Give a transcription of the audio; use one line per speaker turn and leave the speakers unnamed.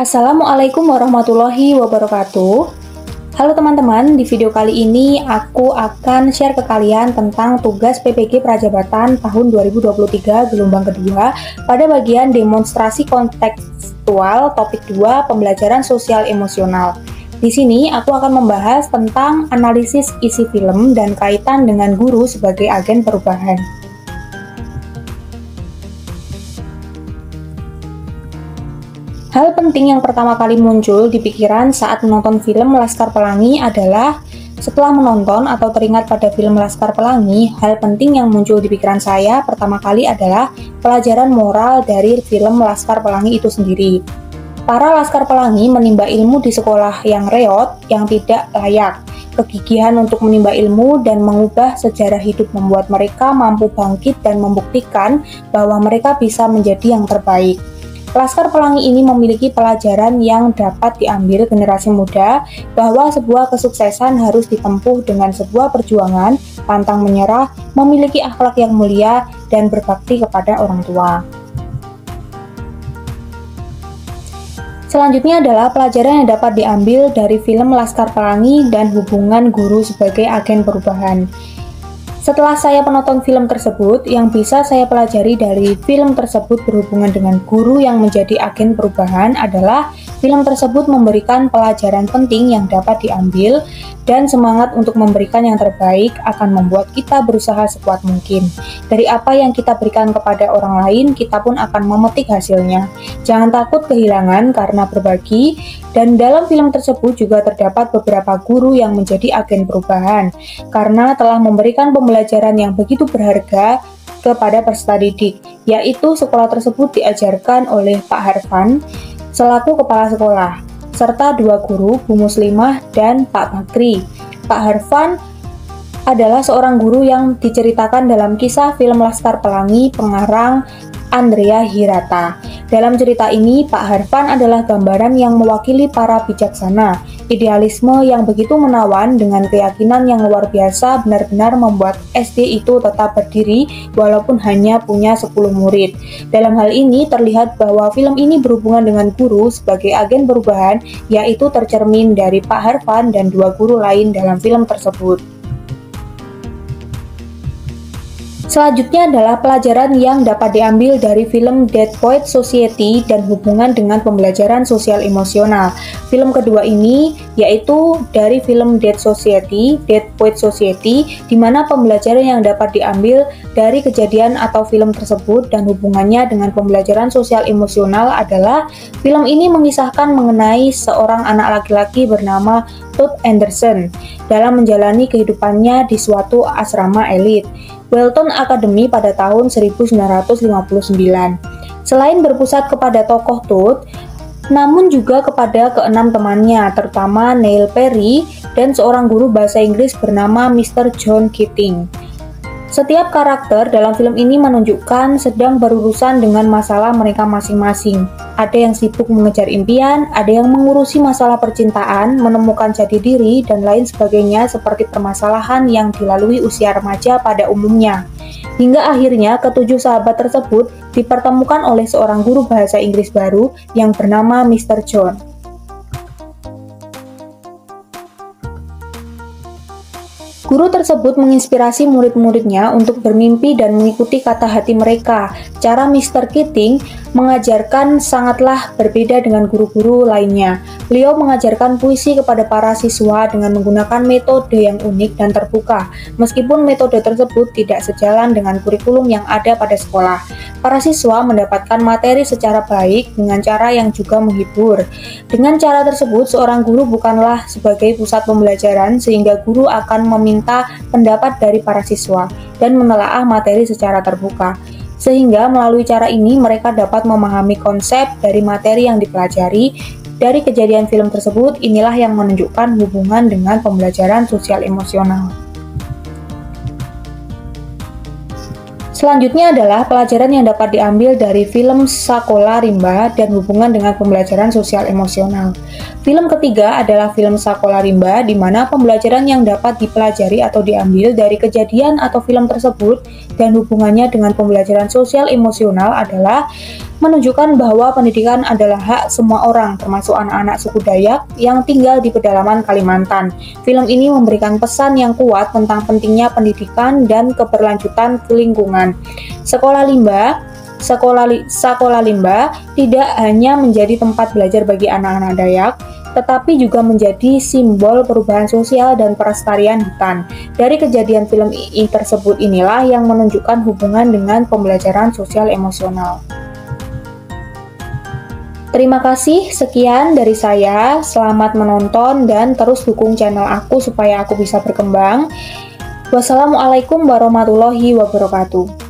Assalamualaikum warahmatullahi wabarakatuh. Halo teman-teman, di video kali ini aku akan share ke kalian tentang tugas PPG Prajabatan tahun 2023 gelombang kedua pada bagian demonstrasi kontekstual topik 2 pembelajaran sosial emosional. Di sini aku akan membahas tentang analisis isi film dan kaitan dengan guru sebagai agen perubahan. Hal penting yang pertama kali muncul di pikiran saat menonton film Laskar Pelangi adalah setelah menonton atau teringat pada film Laskar Pelangi, hal penting yang muncul di pikiran saya pertama kali adalah pelajaran moral dari film Laskar Pelangi itu sendiri. Para Laskar Pelangi menimba ilmu di sekolah yang reot, yang tidak layak. Kegigihan untuk menimba ilmu dan mengubah sejarah hidup membuat mereka mampu bangkit dan membuktikan bahwa mereka bisa menjadi yang terbaik. Laskar Pelangi ini memiliki pelajaran yang dapat diambil generasi muda bahwa sebuah kesuksesan harus ditempuh dengan sebuah perjuangan, pantang menyerah, memiliki akhlak yang mulia, dan berbakti kepada orang tua. Selanjutnya adalah pelajaran yang dapat diambil dari film Laskar Pelangi dan hubungan guru sebagai agen perubahan. Setelah saya menonton film tersebut, yang bisa saya pelajari dari film tersebut berhubungan dengan guru yang menjadi agen perubahan adalah film tersebut memberikan pelajaran penting yang dapat diambil dan semangat untuk memberikan yang terbaik akan membuat kita berusaha sekuat mungkin. Dari apa yang kita berikan kepada orang lain, kita pun akan memetik hasilnya. Jangan takut kehilangan karena berbagi, dan dalam film tersebut juga terdapat beberapa guru yang menjadi agen perubahan karena telah memberikan pembelajaran yang begitu berharga kepada peserta didik, yaitu sekolah tersebut diajarkan oleh Pak Harfan selaku kepala sekolah, serta dua guru, Bu Muslimah dan Pak Bakri. Pak Harfan adalah seorang guru yang diceritakan dalam kisah film Laskar Pelangi pengarang Andrea Hirata. Dalam cerita ini, Pak Harfan adalah gambaran yang mewakili para bijaksana. Idealisme yang begitu menawan dengan keyakinan yang luar biasa benar-benar membuat SD itu tetap berdiri walaupun hanya punya 10 murid. Dalam hal ini terlihat bahwa film ini berhubungan dengan guru sebagai agen perubahan, yaitu tercermin dari Pak Harfan dan dua guru lain dalam film tersebut. Selanjutnya adalah pelajaran yang dapat diambil dari film Dead Poets Society dan hubungan dengan pembelajaran sosial emosional. Film kedua ini yaitu dari film Dead Poets Society, di mana pembelajaran yang dapat diambil dari kejadian atau film tersebut dan hubungannya dengan pembelajaran sosial emosional adalah film ini mengisahkan mengenai seorang anak laki-laki bernama Tod Anderson dalam menjalani kehidupannya di suatu asrama elit, Welton Academy pada tahun 1959. Selain berpusat kepada tokoh Todd, namun juga kepada keenam temannya, terutama Neil Perry dan seorang guru bahasa Inggris bernama Mr. John Keating. Setiap karakter dalam film ini menunjukkan sedang berurusan dengan masalah mereka masing-masing. Ada yang sibuk mengejar impian, ada yang mengurusi masalah percintaan, menemukan jati diri, dan lain sebagainya seperti permasalahan yang dilalui usia remaja pada umumnya. Hingga akhirnya ketujuh sahabat tersebut dipertemukan oleh seorang guru bahasa Inggris baru yang bernama Mr. John. Guru tersebut menginspirasi murid-muridnya untuk bermimpi dan mengikuti kata hati mereka. Cara Mr. Keating mengajarkan sangatlah berbeda dengan guru-guru lainnya. Beliau mengajarkan puisi kepada para siswa dengan menggunakan metode yang unik dan terbuka. Meskipun metode tersebut tidak sejalan dengan kurikulum yang ada pada sekolah, para siswa mendapatkan materi secara baik dengan cara yang juga menghibur. Dengan cara tersebut, seorang guru bukanlah sebagai pusat pembelajaran, sehingga guru akan meminta pendapat dari para siswa dan menelaah materi secara terbuka. Sehingga melalui cara ini mereka dapat memahami konsep dari materi yang dipelajari. Dari kejadian film tersebut, inilah yang menunjukkan hubungan dengan pembelajaran sosial emosional. Selanjutnya adalah pelajaran yang dapat diambil dari film Sakola Rimba dan hubungan dengan pembelajaran sosial emosional. Film ketiga adalah film Sekolah Rimba, di mana pembelajaran yang dapat dipelajari atau diambil dari kejadian atau film tersebut dan hubungannya dengan pembelajaran sosial emosional adalah menunjukkan bahwa pendidikan adalah hak semua orang, termasuk anak-anak suku Dayak yang tinggal di pedalaman Kalimantan. Film ini memberikan pesan yang kuat tentang pentingnya pendidikan dan keberlanjutan lingkungan. Sekolah Limba tidak hanya menjadi tempat belajar bagi anak-anak Dayak, tetapi juga menjadi simbol perubahan sosial dan pelestarian hutan. Dari kejadian film tersebut inilah yang menunjukkan hubungan dengan pembelajaran sosial emosional. Terima kasih, sekian dari saya. Selamat menonton dan terus dukung channel aku supaya aku bisa berkembang. Wassalamualaikum warahmatullahi wabarakatuh.